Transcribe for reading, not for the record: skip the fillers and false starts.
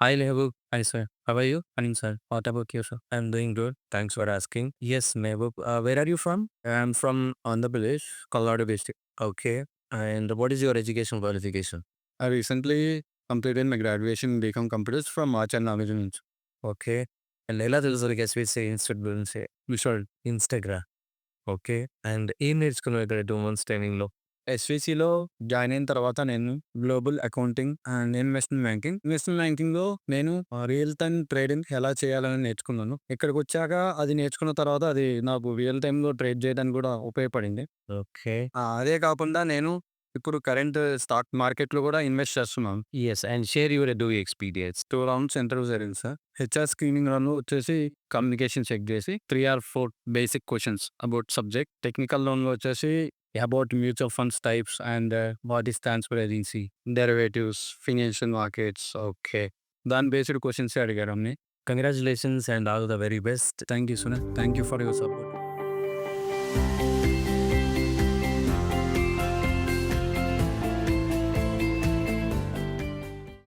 Hi, Mehboob. Hi, sir. How are you? Fine, sir. What about you, sir? I'm doing good. Thanks for asking. Yes, Mehboob. Where are you from? I'm from Andhra Pradesh, Colorado district. Okay. And what is your education qualification? I recently completed my graduation in BCom Computers from March and Management. Okay. And ఎలా తెలుసు నీకు SVC institute గురించి visual Instagram okay and ఏం నేర్చుకున్నావు ఇక్కడ 2 months ట్రైనింగ్లో ఎస్విసిలో join అయిన తర్వాత నేను global accounting and investment banking లో నేను రియల్ టైమ్ ట్రేడింగ్ ఎలా చేయాలని నేర్చుకున్నాను. ఇక్కడికి వచ్చాక అది నేర్చుకున్న తర్వాత అది నాకు రియల్ టైమ్ లో ట్రేడ్ చేయడానికి కూడా ఉపయోగపడింది. ఓకే. అదే కాకుండా నేను ఇప్పుడు కరెంట్ స్టాక్ మార్కెట్ లో కూడా ఇన్వెస్ట్ చేస్తున్నాను. Yes and share your do experience 2 rounds interview జరిగింది సార్. హెచ్ఆర్ స్క్రీనింగ్ రన్ వచ్చేసి కమ్యూనికేషన్ చెక్ చేసి 3 or 4 basic questions about subject. Technical లోన్ వచ్చేసి about mutual funds types and what is transparency, derivatives, financial markets. Okay. దాని based questions అడిగారు అన్ని. Congratulations and all the very best. Thank you Sunil. Thank you for your support.